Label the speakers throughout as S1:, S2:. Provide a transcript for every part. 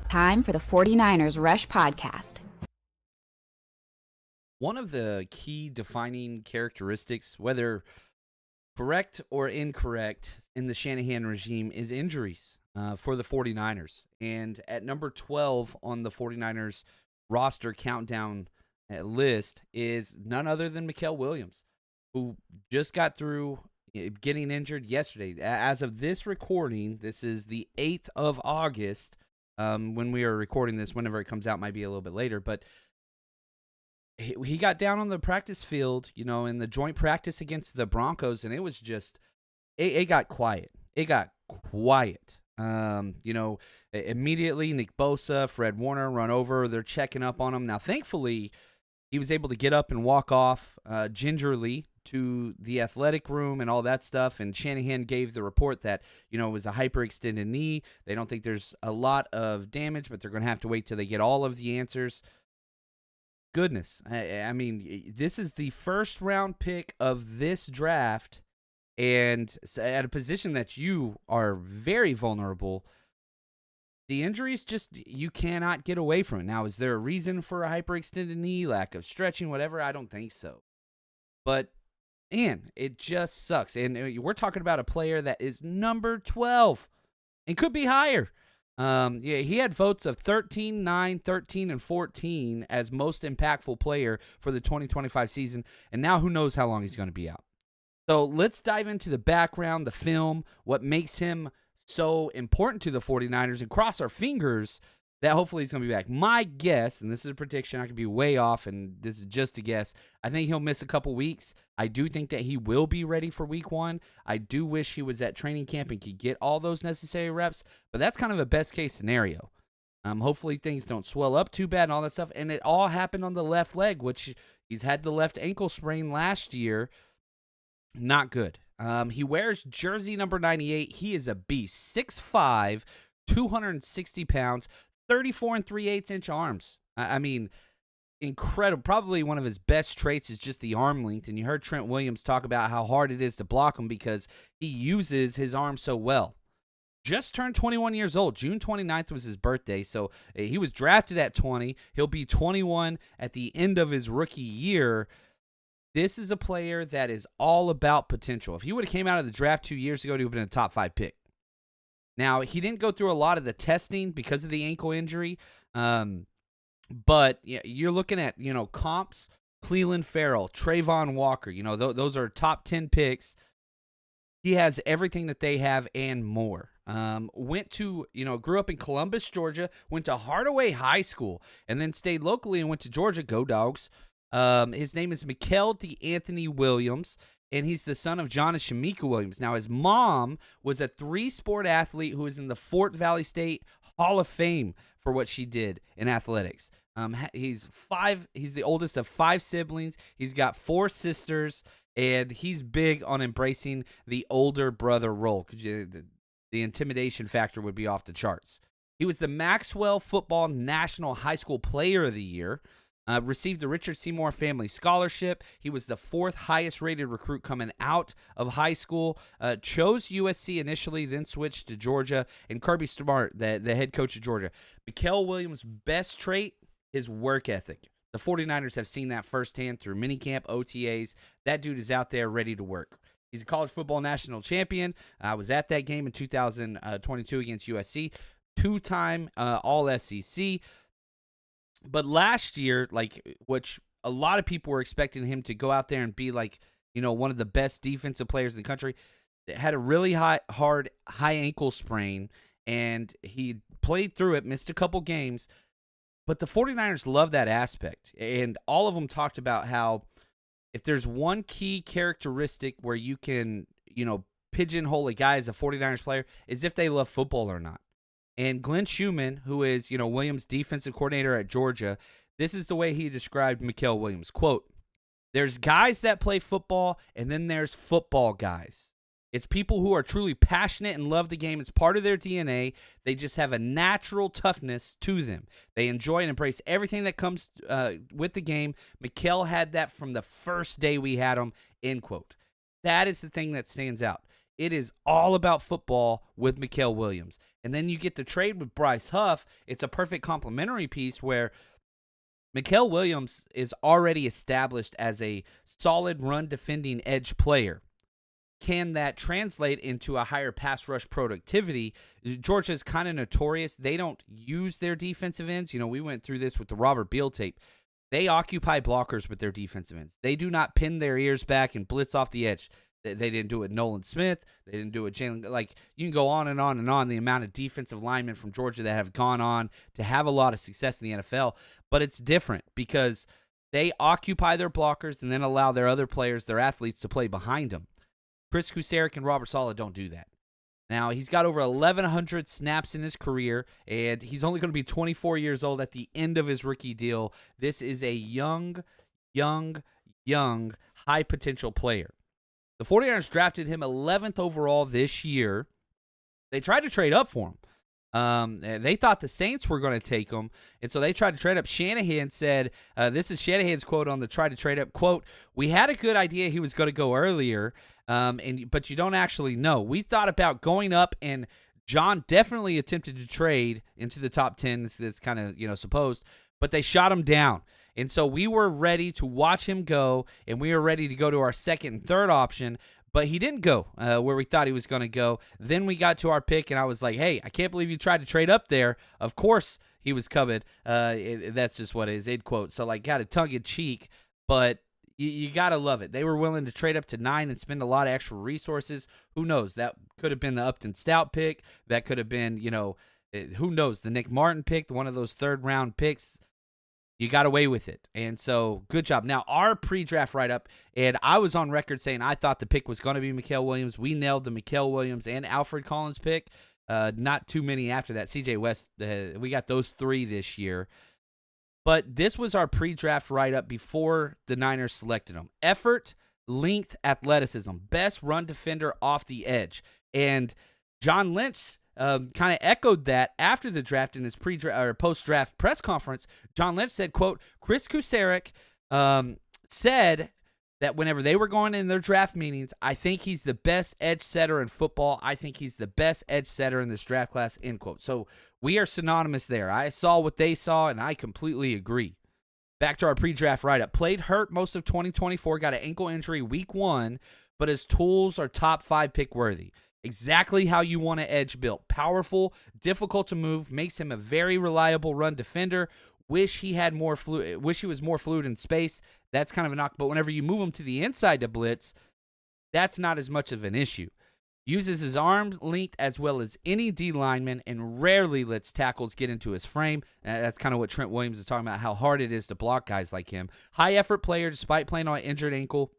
S1: Time for the 49ers Rush Podcast.
S2: One of the key defining characteristics, whether correct or incorrect, in the Shanahan regime is injuries for the 49ers. And at number 12 on the 49ers roster countdown list is none other than Mykel Williams, who just got through getting injured yesterday. As of this recording, this is the 8th of August. When we are recording this, whenever it comes out, might be a little bit later, but he got down on the practice field, in the joint practice against the Broncos, and it was just, it got quiet. It got quiet. Immediately Nick Bosa, Fred Warner run over. They're checking up on him. Now, thankfully, he was able to get up and walk off gingerly to the athletic room and all that stuff. And Shanahan gave the report that, it was a hyperextended knee. They don't think there's a lot of damage, but they're going to have to wait till they get all of the answers. Goodness. I mean, this is the first round pick of this draft, and at a position that you are very vulnerable. The injuries you cannot get away from it. Now, is there a reason for a hyperextended knee, lack of stretching, whatever? I don't think so. But, man, it just sucks. And we're talking about a player that is number 12 and could be higher. He had votes of 13, 9, 13, and 14 as most impactful player for the 2025 season. And now who knows how long he's going to be out. So let's dive into the background, the film, what makes him so important to the 49ers, and cross our fingers that hopefully he's going to be back. My guess, and this is a prediction, I could be way off, and this is just a guess, I think he'll miss a couple weeks. I do think that he will be ready for week 1. I do wish he was at training camp and could get all those necessary reps, but that's kind of a best-case scenario. Hopefully things don't swell up too bad and all that stuff, and it all happened on the left leg, which he's had the left ankle sprain last year. Not good. He wears jersey number 98. He is a beast. 6'5", 260 pounds, 34 3/8-inch arms. I mean, incredible. Probably one of his best traits is just the arm length. And you heard Trent Williams talk about how hard it is to block him because he uses his arm so well. Just turned 21 years old. June 29th was his birthday, so he was drafted at 20. He'll be 21 at the end of his rookie year. This is a player that is all about potential. If he would have came out of the draft 2 years ago, he would have been a top 5 pick. Now, he didn't go through a lot of the testing because of the ankle injury, but you're looking at, comps, Cleveland Farrell, Trayvon Walker. Those are top 10 picks. He has everything that they have and more. Grew up in Columbus, Georgia, went to Hardaway High School, and then stayed locally and went to Georgia. Go Dogs. His name is Mykel D'Anthony Williams, and he's the son of John and Shamika Williams. Now, his mom was a 3-sport athlete who was in the Fort Valley State Hall of Fame for what she did in athletics. He's the oldest of 5 siblings. He's got 4 sisters, and he's big on embracing the older brother role. The intimidation factor would be off the charts. He was the Maxwell Football National High School Player of the Year. Received the Richard Seymour Family Scholarship. He was the 4th highest rated recruit coming out of high school. Chose USC initially, then switched to Georgia. And Kirby Smart, the head coach of Georgia. Mykel Williams' best trait, his work ethic. The 49ers have seen that firsthand through minicamp, OTAs. That dude is out there ready to work. He's a college football national champion. I was at that game in 2022 against USC. 2-time All-SEC. But last year, which a lot of people were expecting him to go out there and be one of the best defensive players in the country, had a really high ankle sprain, and he played through it, missed a couple games. But the 49ers love that aspect, and all of them talked about how if there's one key characteristic where you can, pigeonhole a guy as a 49ers player, is if they love football or not. And Glenn Schumann, who is, Williams' defensive coordinator at Georgia, this is the way he described Mykel Williams. Quote, "There's guys that play football, and then there's football guys. It's people who are truly passionate and love the game. It's part of their DNA. They just have a natural toughness to them. They enjoy and embrace everything that comes with the game. Mykel had that from the first day we had him," end quote. That is the thing that stands out. It is all about football with Mykel Williams. And then you get the trade with Bryce Huff. It's a perfect complementary piece where Mykel Williams is already established as a solid run-defending edge player. Can that translate into a higher pass rush productivity? Georgia's kind of notorious. They don't use their defensive ends. We went through this with the Robert Beal tape. They occupy blockers with their defensive ends. They do not pin their ears back and blitz off the edge. They didn't do it with Nolan Smith. They didn't do it with Jalen. Like, you can go on and on and on the amount of defensive linemen from Georgia that have gone on to have a lot of success in the NFL. But it's different because they occupy their blockers and then allow their other players, their athletes, to play behind them. Chris Kusarek and Robert Saleh don't do that. Now, he's got over 1,100 snaps in his career, and he's only going to be 24 years old at the end of his rookie deal. This is a young, high-potential player. The 49ers drafted him 11th overall this year. They tried to trade up for him. They thought the Saints were going to take him, and so they tried to trade up. Shanahan said, this is Shanahan's quote on the try to trade up, quote, "We had a good idea he was going to go earlier, but you don't actually know. We thought about going up, and John definitely attempted to trade into the top 10. It's kind of, supposed, but they shot him down. And so we were ready to watch him go, and we were ready to go to our second and third option, but he didn't go where we thought he was going to go. Then we got to our pick, and I was like, hey, I can't believe you tried to trade up there. Of course he was covered. That's just what it is, end quote. So, got a tongue-in-cheek, but you got to love it. They were willing to trade up to 9 and spend a lot of extra resources. Who knows? That could have been the Upton Stout pick. That could have been, who knows, the Nick Martin pick, one of those third-round picks. You got away with it. And so, good job. Now, our pre-draft write-up, and I was on record saying I thought the pick was going to be Mykel Williams. We nailed the Mykel Williams and Alfred Collins pick. Not too many after that. CJ West, we got those 3 this year. But this was our pre-draft write-up before the Niners selected him. Effort, length, athleticism. Best run defender off the edge. And John Lynch kind of echoed that after the draft in his post-draft press conference. John Lynch said, quote, Chris Kusarek said that whenever they were going in their draft meetings, I think he's the best edge setter in football. I think he's the best edge setter in this draft class, end quote. So we are synonymous there. I saw what they saw, and I completely agree. Back to our pre-draft write-up. Played hurt most of 2024, got an ankle injury week 1, but his tools are top 5 pick worthy. Exactly how you want an edge built. Powerful, difficult to move, makes him a very reliable run defender. Wish he was more fluid in space. That's kind of a knock. But whenever you move him to the inside to blitz, that's not as much of an issue. Uses his arm length as well as any D lineman and rarely lets tackles get into his frame. That's kind of what Trent Williams is talking about, how hard it is to block guys like him. High effort player despite playing on an injured ankle.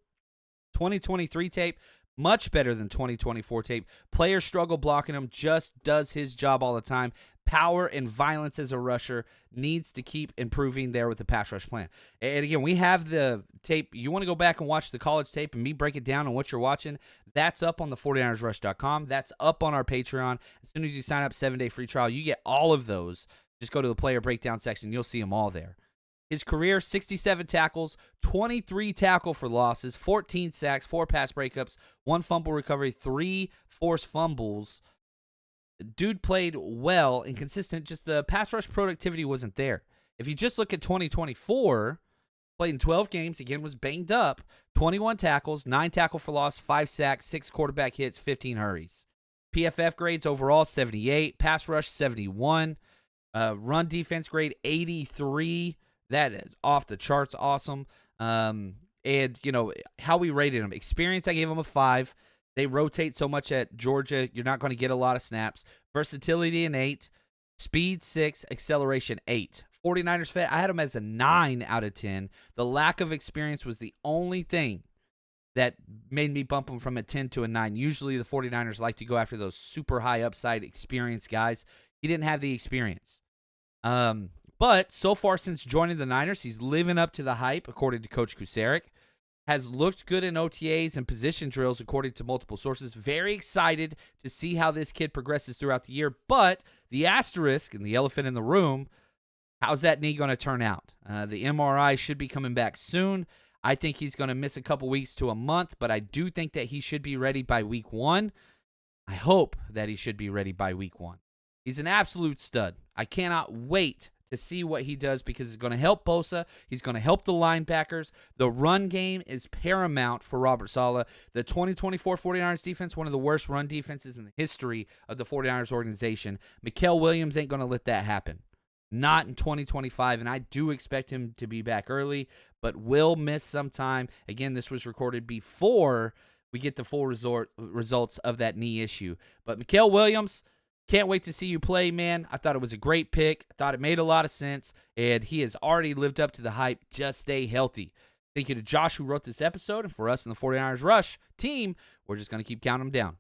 S2: 2023 tape. Much better than 2024 tape. Players struggle blocking him, just does his job all the time. Power and violence as a rusher, needs to keep improving there with the pass rush plan. And again, we have the tape. You want to go back and watch the college tape and me break it down on what you're watching, that's up on the 49ersrush.com. That's up on our Patreon. As soon as you sign up, 7-day free trial, you get all of those. Just go to the player breakdown section. You'll see them all there. His career, 67 tackles, 23 tackle for losses, 14 sacks, 4 pass breakups, 1 fumble recovery, 3 forced fumbles. Dude played well and consistent, just the pass rush productivity wasn't there. If you just look at 2024, played in 12 games, again was banged up, 21 tackles, 9 tackle for loss, 5 sacks, 6 quarterback hits, 15 hurries. PFF grades overall, 78, pass rush, 71, run defense grade, 83. That is off the charts awesome. And, how we rated him. Experience, I gave him a 5. They rotate so much at Georgia, you're not going to get a lot of snaps. Versatility, an 8. Speed, 6. Acceleration, 8. 49ers fit, I had him as a 9 out of 10. The lack of experience was the only thing that made me bump him from a 10 to a 9. Usually the 49ers like to go after those super high upside experienced guys. He didn't have the experience. But so far since joining the Niners, he's living up to the hype, according to Coach Kusarek. Has looked good in OTAs and position drills, according to multiple sources. Very excited to see how this kid progresses throughout the year. But the asterisk and the elephant in the room, how's that knee going to turn out? The MRI should be coming back soon. I think he's going to miss a couple weeks to a month, but I do think that he should be ready by week 1. I hope that he should be ready by week 1. He's an absolute stud. I cannot wait to see what he does because it's going to help Bosa. He's going to help the linebackers. The run game is paramount for Robert Saleh. The 2024 49ers defense, one of the worst run defenses in the history of the 49ers organization. Mykel Williams ain't going to let that happen. Not in 2025, and I do expect him to be back early, but will miss some time. Again, this was recorded before we get the full results of that knee issue. But Mykel Williams, can't wait to see you play, man. I thought it was a great pick. I thought it made a lot of sense, and he has already lived up to the hype. Just stay healthy. Thank you to Josh who wrote this episode, and for us in the 49ers Rush team, we're just going to keep counting them down.